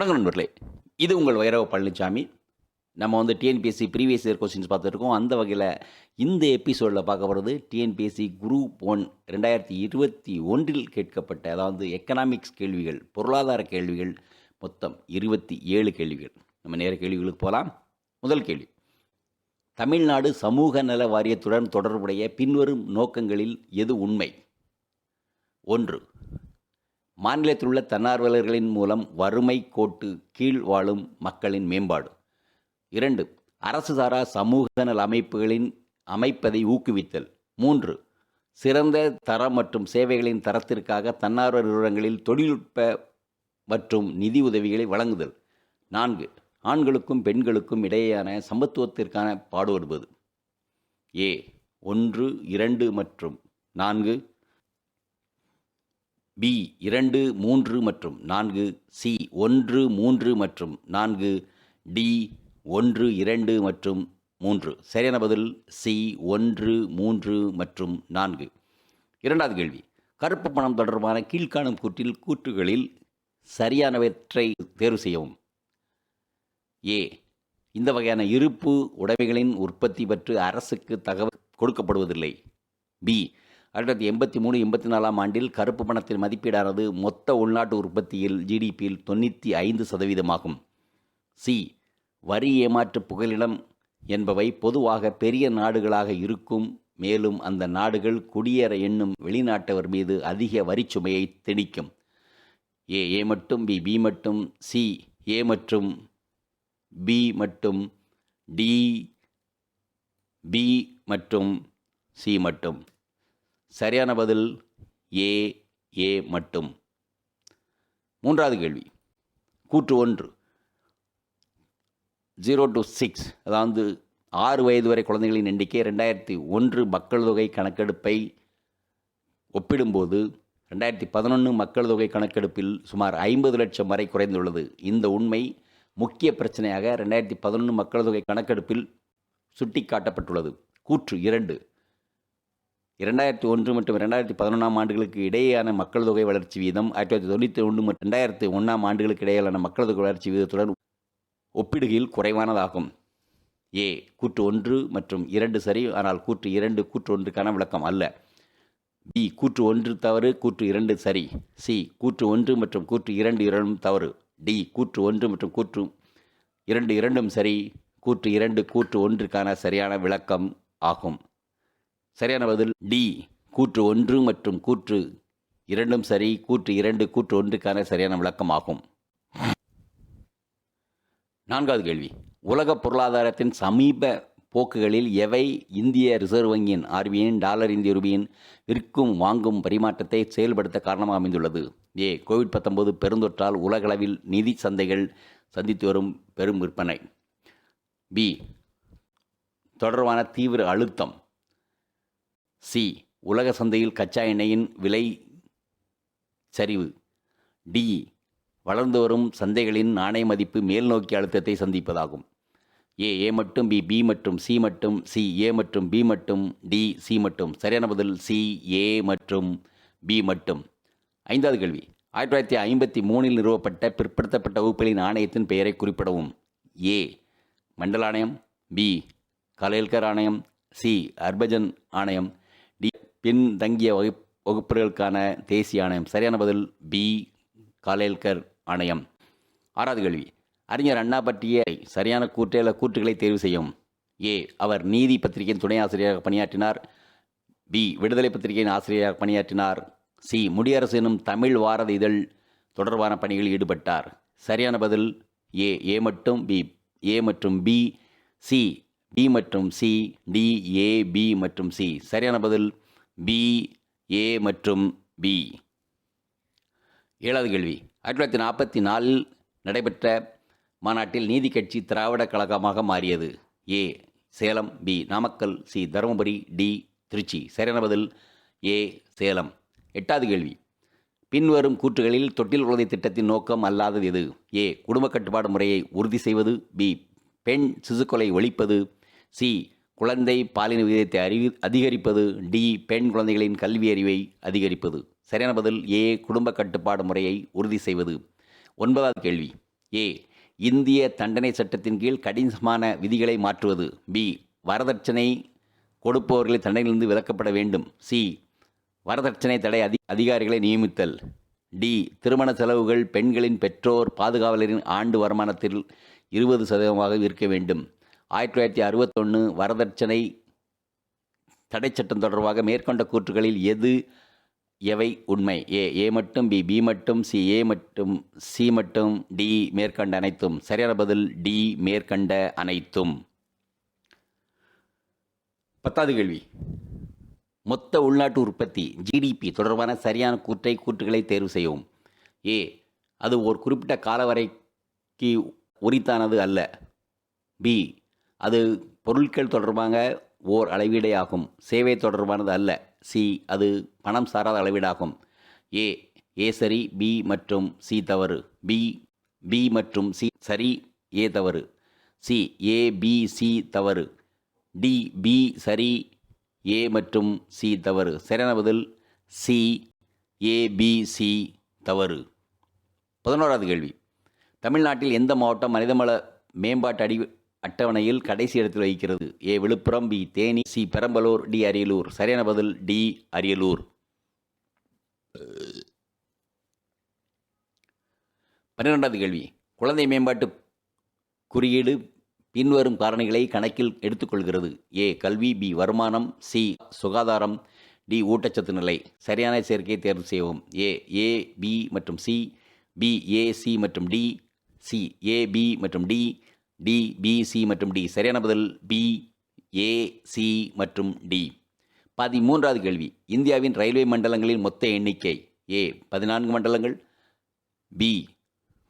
வணக்கம் நண்பர்களே, இது உங்கள் வைரவ பழனிசாமி. நம்ம டிஎன்பிஎஸ்சி ப்ரீவியஸ் இயர் கொஸ்டின்ஸ் பார்த்துருக்கோம். அந்த வகையில் இந்த எபிசோடில் பார்க்க போகிறது டிஎன்பிஎஸ்சி குரூப் 1 2021 கேட்கப்பட்ட, அதாவது எக்கனாமிக்ஸ் கேள்விகள், பொருளாதார கேள்விகள், மொத்தம் 27 கேள்விகள். நம்ம நேர கேள்விகளுக்கு போகலாம். முதல் கேள்வி: தமிழ்நாடு சமூக நல வாரியத்துடன் தொடர்புடைய பின்வரும் நோக்கங்களில் எது உண்மை? 1. மாநிலத்தில் உள்ள தன்னார்வலர்களின் மூலம் வறுமை கோட்டு கீழ் வாழும் மக்களின் மேம்பாடு. 2. அரசு சாரா சமூக நல அமைப்புகளின் அமைப்பதை ஊக்குவித்தல். 3. சிறந்த தரம் மற்றும் சேவைகளின் தரத்திற்காக தன்னார்வ நிறுவனங்களில் தொழில்நுட்ப மற்றும் நிதி உதவிகளை வழங்குதல். 4. ஆண்களுக்கும் பெண்களுக்கும் இடையேயான சமத்துவத்திற்கான பாடுபடுவது. ஏ 1, 2 மற்றும் 4, பி 2, 3 மற்றும் 4, சி 1, 3 மற்றும் 4, டி 1, 2 மற்றும் 3. சரியான பதில் சி 1, 3 மற்றும் 4. இரண்டாவது கேள்வி: கருப்பு பணம் தொடர்பான கீழ்காணும் கூற்றுகளில் சரியானவற்றை தேர்வு செய்யவும். ஏ, இந்த வகையான இருப்பு உடைமைகளின் உற்பத்தி பற்றி அரசுக்கு தகவல் கொடுக்கப்படுவதில்லை. பி, 1983-84 ஆண்டில் கருப்பு பணத்தின் மதிப்பீடானது மொத்த உள்நாட்டு உற்பத்தியில் ஜிடிபியில் 95% சி, வரி ஏமாற்று புகலிடம் என்பவை பொதுவாக பெரிய நாடுகளாக இருக்கும், மேலும் அந்த நாடுகள் குடியேற எண்ணும் வெளிநாட்டவர் மீது அதிக வரிச்சுமையை திணிக்கும். ஏ மட்டும், பி மட்டும், சி ஏ மற்றும் பி மட்டும், டி பி மற்றும் சி மட்டும். சரியான பதில் ஏ மட்டும். மூன்றாவது கேள்வி: கூற்று 1, 0 to 6, அதாவது 6 வயது வரை குழந்தைகளின் எண்ணிக்கை 2001 மக்கள் தொகை கணக்கெடுப்பை ஒப்பிடும்போது 2011 மக்கள் தொகை கணக்கெடுப்பில் சுமார் 50 லட்சம் வரை குறைந்துள்ளது. இந்த உண்மை முக்கிய பிரச்சனையாக 2011 மக்கள் தொகை கணக்கெடுப்பில் சுட்டிக்காட்டப்பட்டுள்ளது. கூற்று 2, 2001 மற்றும் 2011 ஆண்டுகளுக்கு இடையேயான மக்கள் தொகை வளர்ச்சி வீதம் 1991 மற்றும் 2001 ஆண்டுகளுக்கு இடையிலான மக்கள் தொகை வளர்ச்சி வீதத்துடன் ஒப்பிடுகையில் குறைவானதாகும். ஏ, கூற்று 1 மற்றும் 2 சரி, ஆனால் கூற்று 2 கூற்று 1க்கான விளக்கம் அல்ல. பி, கூற்று 1 தவறு, கூற்று 2 சரி. சி, கூற்று 1 மற்றும் கூற்று 2 இரண்டும் தவறு. டி, கூற்று 1 மற்றும் கூற்று 2 இரண்டும் சரி, கூற்று 2 கூற்று 1க்கான சரியான விளக்கம் ஆகும். சரியான பதில் டி, கூற்று 1 மற்றும் கூற்று 2 சரி, கூற்று 2 கூற்று 1க்கான சரியான விளக்கம் ஆகும். நான்காவது கேள்வி: உலக பொருளாதாரத்தின் சமீப போக்குகளில் எவை இந்திய ரிசர்வ் வங்கியின் ஆர்பிஐயின் டாலர் இந்திய ரூபாயின் விற்கும் வாங்கும் பரிமாற்றத்தை செயல்படுத்த காரணமாக அமைந்துள்ளது? ஏ, கோவிட்-19 பெருந்தொற்றால் உலகளவில் நிதி சந்தைகள் சந்தித்து வரும் பெரும் விற்பனை. பி, தொடர்பான தீவிர அழுத்தம். சி, உலக சந்தையில் கச்சா எண்ணெயின் விலை சரிவு. டி, வளர்ந்து வரும் சந்தைகளின் நாணய மதிப்பு மேல் நோக்கி அழுத்தத்தை சந்திப்பதாகும். ஏ மட்டும், பி மற்றும் சி மட்டும், சி ஏ மற்றும் பி மட்டும், டி சி மட்டும். சரியான பதில் சி ஏ மற்றும் பி மட்டும். ஐந்தாவது கேள்வி: 1953 நிறுவப்பட்ட பிற்படுத்தப்பட்ட வகுப்புகளின் ஆணையத்தின் பெயரை குறிப்பிடவும். ஏ, மண்டல் ஆணையம். பி, கலேல்கர் ஆணையம். சி, ஹர்பஜன் ஆணையம். டி, பின்தங்கிய வகுப்புகளுக்கான தேசிய ஆணையம். சரியான பதில் பி, கலேல்கர் ஆணையம். ஆறாவது கேள்வி: அறிஞர் அண்ணா பற்றிய சரியான கூற்றுகளை தேர்வு செய்யும். ஏ, அவர் நீதி பத்திரிகையின் துணை ஆசிரியராக பணியாற்றினார். பி, விடுதலை பத்திரிகையின் ஆசிரியராக பணியாற்றினார். சி, முடியரசு எனும் தமிழ் வார இதழ் தொடர்பான பணிகளில் ஈடுபட்டார். சரியான பதில் ஏ மட்டும், ஏ மற்றும் பி, சி பி மற்றும் சி, டி ஏ பி மற்றும் சி. சரியான பதில் பி, ஏ மற்றும் பி. ஏழாவது கேள்வி: 1944 நடைபெற்ற மாநாட்டில் நீதி கட்சி திராவிட கழகமாக மாறியது. A, Salem. B, Namakkal. C, Dharmapuri. D, Tiruchi. சரியான பதில் ஏ, சேலம். எட்டாவது கேள்வி: பின்வரும் கூற்றுகளில் தொட்டில் குழந்தை திட்டத்தின் நோக்கம் அல்லாதது எது? ஏ, குடும்ப கட்டுப்பாடு முறையை உறுதி செய்வது. பி, பெண் சிசுக்கொலை ஒழிப்பது. சி, குழந்தை பாலின விகிதத்தை அதிகரிப்பது. டி, பெண் குழந்தைகளின் கல்வி அறிவை அதிகரிப்பது. சரியான பதில் ஏ, குடும்ப கட்டுப்பாடு முறையை உறுதி செய்வது. ஒன்பதாவது கேள்வி: ஏ. இந்திய தண்டனை சட்டத்தின் கீழ் கடினமான விதிகளை மாற்றுவது. பி. வரதட்சணை கொடுப்பவர்களை தண்டனையிலிருந்து விலக்கப்பட வேண்டும். சி. வரதட்சணை தடை அதிகாரிகளை நியமித்தல். டி. திருமண செலவுகள் பெண்களின் பெற்றோர் பாதுகாவலரின் ஆண்டு வருமானத்தில் 20% இருக்க வேண்டும். 1961 வரதட்சணை தடை சட்டம் தொடர்பாக மேற்கொண்ட கூற்றுகளில் எவை உண்மை? ஏ மட்டும், பி மட்டும், ஏ மட்டும், சி மட்டும், டி மேற்கண்ட அனைத்தும். சரியான பதில் டி மேற்கண்ட அனைத்தும். 10வது கேள்வி. மொத்த உள்நாட்டு உற்பத்தி ஜிடிபி தொடர்பான சரியான கூற்றுகளை தேர்வு செய்யவும். ஏ. அது ஒரு குறிப்பிட்ட காலவரைக்கு உரித்தானது அல்ல. பி. அது பொருட்கள் தொடர்பாக ஓர் அளவீடே ஆகும். சேவை தொடர்பானது அல்ல. சி. அது பணம் சாராத அளவீடாகும். ஏ சரி, பி மற்றும் சி தவறு. பி மற்றும் சி சரி, ஏ தவறு. சி. ஏ பி சி தவறு. டி. பி சரி, ஏ மற்றும் சி தவறு. சரியான பதில் சி. ஏ பி சி தவறு. 11வது கேள்வி. தமிழ்நாட்டில் எந்த மாவட்டம் மனிதவள மேம்பாட்டு அட்டவணையில் கடைசி இடத்தில் வகிக்கிறது? A. Villupuram, B. Theni, C. Perambalur, D. Ariyalur. சரியான பதில் டி. அரியலூர். 12வது கேள்வி. குழந்தை மேம்பாட்டு குறியீடு பின்வரும் காரணிகளை கணக்கில் எடுத்துக்கொள்கிறது. ஏ. கல்வி, பி. வருமானம், சி. சுகாதாரம், டி. ஊட்டச்சத்து நிலை. சரியான சேர்க்கையை தேர்வு செய்யவும். ஏ பி மற்றும் சி, பி ஏ சி மற்றும் டி, சி ஏ பி மற்றும் டி, டி பி சி மற்றும் டி. சரியான பதில் பி ஏ சி மற்றும் டி. 13வது கேள்வி. இந்தியாவின் ரயில்வே மண்டலங்களின் மொத்த எண்ணிக்கை. ஏ. 14 மண்டலங்கள், பி.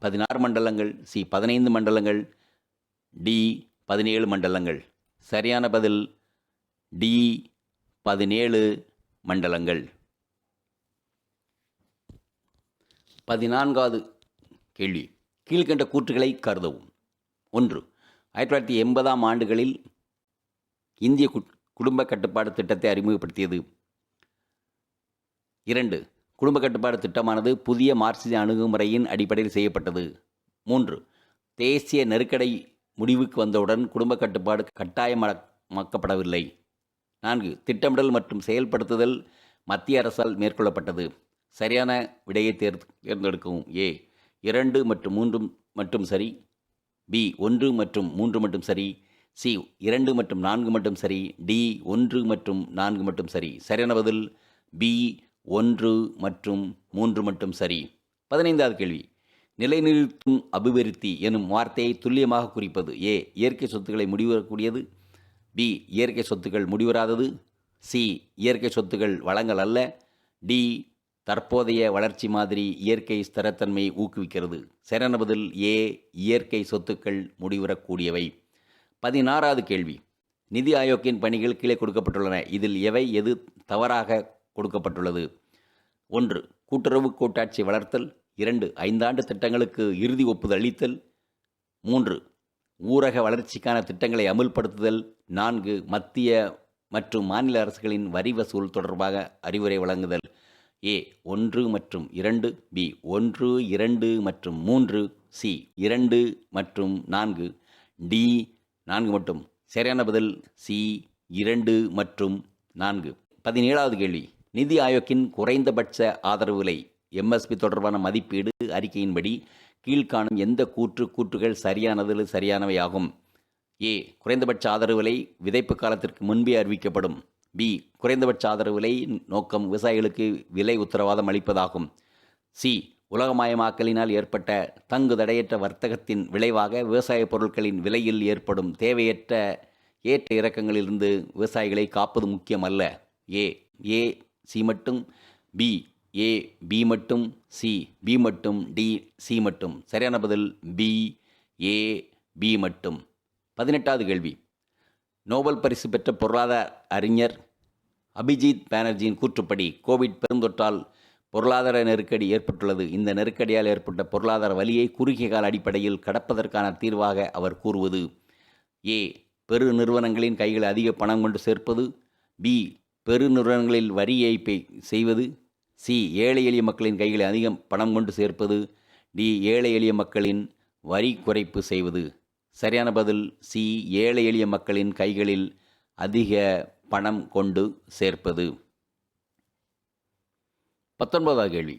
16 மண்டலங்கள், சி. 15 மண்டலங்கள், டி. 17 மண்டலங்கள். சரியான பதில் டி. 17 மண்டலங்கள். 14வது கேள்வி. கீழ்கண்ட கூற்றுகளை கருதவும். 1. 1980ஆம் ஆண்டுகளில் இந்திய குடும்ப கட்டுப்பாடு திட்டத்தை அறிமுகப்படுத்தியது. 2. குடும்ப கட்டுப்பாடு திட்டமானது புதிய மார்க்சிய அணுகுமுறையின் அடிப்படையில் செய்யப்பட்டது. 3. தேசிய நெருக்கடி முடிவுக்கு வந்தவுடன் குடும்ப கட்டுப்பாடு கட்டாயமாக்கப்படவில்லை. 4. திட்டமிடல் மற்றும் செயல்படுத்துதல் மத்திய அரசால் மேற்கொள்ளப்பட்டது. சரியான விடையை தேர்ந்தெடுக்கவும். ஏ. 2 மற்றும் 3 மட்டும் சரி, பி. 1 மற்றும் 3 மட்டும் சரி, சி. 2 மற்றும் 4 மட்டும் சரி, டி. 1 மற்றும் 4 மட்டும் சரி. சரியான பதில் பி. 1 மற்றும் 3 மட்டும் சரி. 15வது கேள்வி. நிலைநிறுத்தும் அபிவிருத்தி எனும் வார்த்தையை துல்லியமாக குறிப்பது. ஏ. இயற்கை சொத்துக்களை முடிவரக்கூடியது, பி. இயற்கை சொத்துக்கள் முடிவராதது, சி. இயற்கை சொத்துக்கள் வளங்கள் அல்ல, டி. தற்போதைய வளர்ச்சி மாதிரி இயற்கை ஸ்திரத்தன்மையை ஊக்குவிக்கிறது. சரியான பதில் ஏ. இயற்கை சொத்துக்கள் முடிவரக்கூடியவை. 16வது கேள்வி. நிதி ஆயோக்கின் பணிகள் கீழே கொடுக்கப்பட்டுள்ளன. இதில் எது தவறாக கொடுக்கப்பட்டுள்ளது? 1. கூட்டுறவு கூட்டாட்சி வளர்த்தல். 2. 5 ஆண்டு திட்டங்களுக்கு இறுதி ஒப்புதல் அளித்தல். 3. ஊரக வளர்ச்சிக்கான திட்டங்களை அமுல்படுத்துதல். 4. மத்திய மற்றும் மாநில அரசுகளின் வரி வசூல் தொடர்பாக அறிவுரை வழங்குதல். ஏ. 1 மற்றும் 2, பி. 1, 2 மற்றும் 3, சி. 2 மற்றும் 4, டி. 4 மட்டும். சரியான பதில் சி. 2 மற்றும் 4. 17வது கேள்வி. நிதி ஆயோக்கின் குறைந்தபட்ச ஆதரவு விலை எம்எஸ்பி தொடர்பான மதிப்பீடு அறிக்கையின்படி கீழ்காணும் எந்த கூற்றுகள் சரியானவை ஆகும்? ஏ. குறைந்தபட்ச ஆதரவு விலை விதைப்பு காலத்திற்கு முன்பே அறிவிக்கப்படும். பி. குறைந்தபட்ச ஆதரவு விலை நோக்கம் விவசாயிகளுக்கு விலை உத்தரவாதம் அளிப்பதாகும். சி. உலகமயமாக்கலினால் ஏற்பட்ட தங்கு தடையற்ற வர்த்தகத்தின் விளைவாக விவசாய பொருட்களின் விலையில் ஏற்படும் தேவையற்ற ஏற்ற இறக்கங்களிலிருந்து விவசாயிகளை காப்பது முக்கியமல்ல. ஏ சி மட்டும், பி ஏ பி மட்டும், சி பி மட்டும், டி சி மட்டும். சரியான பதில் பி ஏ பி மட்டும். 18வது கேள்வி. நோபல் பரிசு பெற்ற பொருளாதார அறிஞர் அபிஜித் பானர்ஜியின் கூற்றுப்படி கோவிட் பெருந்தொற்றால் பொருளாதார நெருக்கடி ஏற்பட்டுள்ளது. இந்த நெருக்கடியால் ஏற்பட்ட பொருளாதார வலியை குறுகிய கால அடிப்படையில் கடப்பதற்கான தீர்வாக அவர் கூறுவது. ஏ. பெரு நிறுவனங்களின் கையில் அதிக பணம் கொண்டு சேர்ப்பது. பி. பெரு நிறுவனங்களில் வரி ஏய்ப்பை செய்வது. சி. ஏழை எளிய மக்களின் கையில் அதிக பணம் கொண்டு சேர்ப்பது. டி. ஏழை எளிய மக்களின் வரி குறைப்பு செய்வது. சரியான பதில் சி. ஏழை எளிய மக்களின் கைகளில் அதிக பணம் கொண்டு சேர்ப்பது. 19வது கேள்வி.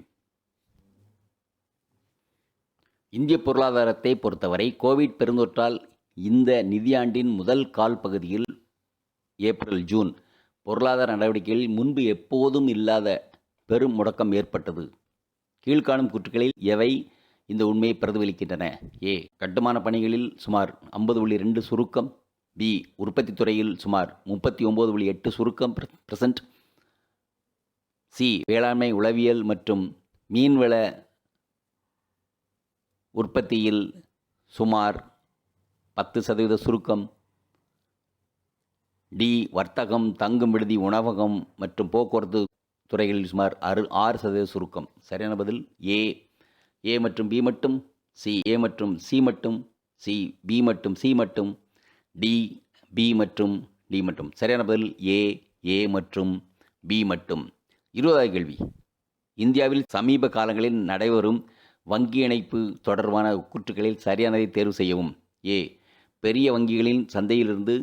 இந்திய பொருளாதாரத்தை பொறுத்தவரை கோவிட் பெருந்தொற்றால் இந்த நிதியாண்டின் முதல் கால் பகுதியில் ஏப்ரல் ஜூன் பொருளாதார நடவடிக்கைகளில் முன்பு எப்போதும் இல்லாத பெரும் முடக்கம் ஏற்பட்டது. கீழ்காணும் கூற்றுகளில் எவை இந்த உண்மையை பிரதிபலிக்கின்றன? ஏ. கட்டுமான பணிகளில் சுமார் 50.2 சுருக்கம். பி. உற்பத்தி துறையில் சுமார் 39.8 சுருக்கம் %. சி. வேளாண்மை, உளவியல் மற்றும் மீன்வள உற்பத்தியில் சுமார் 10% சுருக்கம். டி. வர்த்தகம், தங்கும் விடுதி, உணவகம் மற்றும் போக்குவரத்து துறைகளில் சுமார் 6% சுருக்கம். சரியான பதில் ஏ. ஏ மற்றும் பி மட்டும். சி. ஏ மற்றும் சி மட்டும். சி. பி மற்றும் சி மட்டும். டி. பி மற்றும் டி மட்டும். சரியான பதில் ஏ. ஏ மற்றும் பி மட்டும். 20வது கேள்வி. இந்தியாவில் சமீப காலங்களில் நடைபெறும் வங்கி இணைப்பு தொடர்பான கூற்றுகளில் சரியானதை தேர்வு செய்யவும். ஏ. பெரிய வங்கிகளின் சந்தையிலிருந்து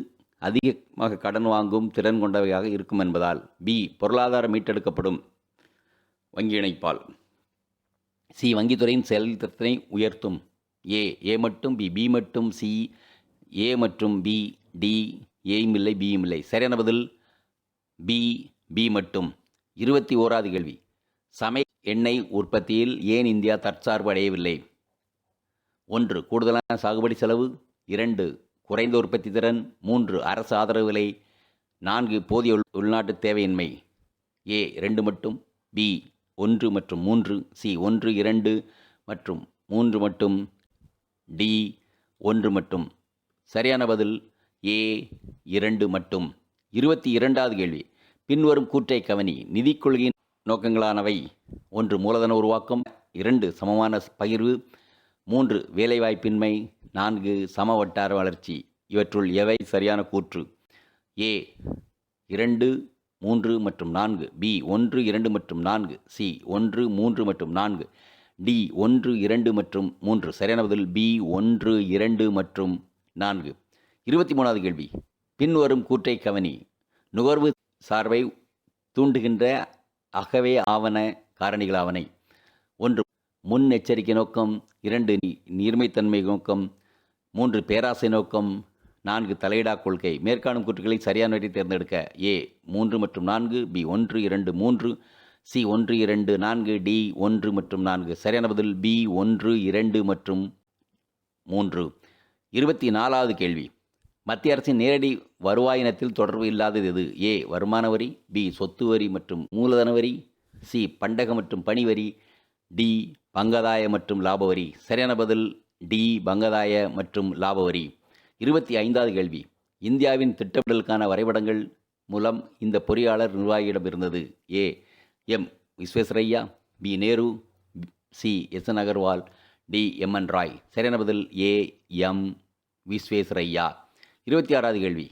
அதிகமாக கடன் வாங்கும் திறன் கொண்டவையாக இருக்கும் என்பதால். பி. பொருளாதாரம் மீட்டெடுக்கப்படும் வங்கி இணைப்பால். சி. வங்கித்துறையின் செயல்திறனை உயர்த்தும். ஏ. ஏ மட்டும். பி. பி மட்டும். சி. ஏ மற்றும் பி. டி. ஏயும் இல்லை, பியும் இல்லை. சரியான பதில் பி. பி மட்டும். 21வது கேள்வி. சமையல் எண்ணெய் உற்பத்தியில் ஏன் இந்தியா தற்சார்பு அடையவில்லை? 1. கூடுதலான சாகுபடி செலவு. 2. குறைந்த உற்பத்தி திறன். 3. அரசு ஆதரவு விலை. 4. போதிய உள்நாட்டு தேவையின்மை. ஏ. 2 மட்டும். பி. 1 மற்றும் 3. சி. 1, 2 மற்றும் 3 மட்டும். டி. 1 மட்டும். சரியான பதில் ஏ. 2 மட்டும். 22வது கேள்வி. பின்வரும் கூற்றை கவனி. நிதிக் கொள்கையின் நோக்கங்களானவை. 1. மூலதன உருவாக்கம். 2. சமமான பகிர்வு. 3. வேலைவாய்ப்பின்மை. 4. சம வட்டார வளர்ச்சி. இவற்றுள் எவை சரியான கூற்று? ஏ. 2, 3 மற்றும் 4. பி. 1, 2 மற்றும் 4. சி. 1, 3 மற்றும் 4. டி. 1, 2 மற்றும் 3. சரியான பதில் பி. 1, 2 மற்றும் 4. 23வது கேள்வி. பின்வரும் கூற்றை கவனி. நுகர்வு சார்பை தூண்டுகின்ற அகவே ஆவன காரணிகளாவனை. 1. முன்னெச்சரிக்கை நோக்கம். 2. நீர்மைத்தன்மை நோக்கம். 3. பேராசை நோக்கம். 4. தலையிடா கொள்கை. மேற்காணும் கூற்றுகளை சரியானவற்றை தேர்ந்தெடுக்க. ஏ. 3 மற்றும் 4. பி. 1, 2, 3. சி. 1, 2, 4. டி. 1 மற்றும் 4. சரியான பதில் பி. 1, 2 மற்றும் 3. 24வது கேள்வி. மத்திய அரசின் நேரடி வருவாயினத்தில் தொடர்பு இல்லாதது எது? ஏ. வருமான வரி. பி. சொத்து வரி மற்றும் மூலதன வரி. சி. பண்டக மற்றும் பணி வரி. டி. பங்கதாய மற்றும் லாப வரி. சரியான பதில் டி. பங்கதாய மற்றும் லாப வரி. 25வது கேள்வி. இந்தியாவின் திட்டமிடலுக்கான வரைபடங்கள் மூலம் இந்த பொறியாளர் நிர்வாகியிடம் இருந்தது. A. M. Visvesvaraya. B. Nehru. C. S. N. Agarwal. D. M. N. Roy. சரியான பதில் ஏ. எம். விஸ்வேஸ்வரய்யா. 26வது கேள்வி.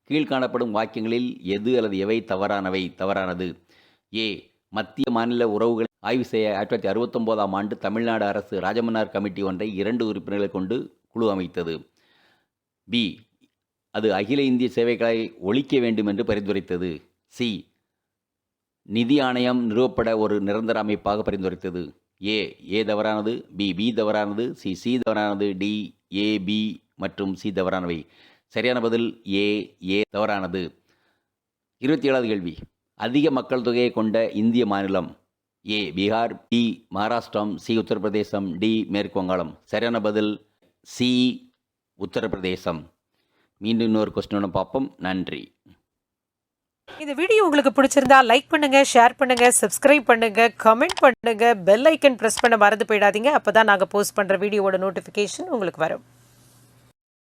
கீழ்காணப்படும் வாக்கியங்களில் எது அல்லது எவை தவறானது? ஏ. மத்திய மாநில உறவுகளை ஆய்வு செய்ய 1969ஆம் ஆண்டு தமிழ்நாடு அரசு ராஜமன்னார் கமிட்டி ஒன்றை 2 உறுப்பினர்களை கொண்டு குழு அமைத்தது. பி. அது அகில இந்திய சேவைகளை ஒழிக்க வேண்டும் என்று பரிந்துரைத்தது. சி. நிதி ஆணையம் நிறுவப்பட ஒரு நிரந்தர அமைப்பாக பரிந்துரைத்தது. ஏ. ஏ தவறானது. பி. பி தவறானது. சி. சி தவறானது. டி. ஏ, பி மற்றும் சி தவறானவை. சரியான பதில் ஏ. ஏ தவறானது. 27வது கேள்வி. அதிக மக்கள் தொகையை கொண்ட இந்திய மாநிலம். ஏ. பீகார். பி. மகாராஷ்டிரம். சி. உத்தரப்பிரதேசம். டி. மேற்கு வங்காளம். சரியான பதில் சி. உத்தரப்பிரதேசம். மீண்டும் இன்னொரு கொஸ்டினோட பார்ப்போம். நன்றி. இந்த வீடியோ உங்களுக்கு பிடிச்சிருந்தா லைக் பண்ணுங்க, ஷேர் பண்ணுங்க, சப்ஸ்கிரைப் பண்ணுங்க, கமெண்ட் பண்ணுங்க, பெல் ஐக்கன் பிரஸ் பண்ண மறந்து போயிடாதீங்க. அப்பதான் நாங்கள் போஸ்ட் பண்ற வீடியோவோட நோட்டிஃபிகேஷன் உங்களுக்கு வரும்.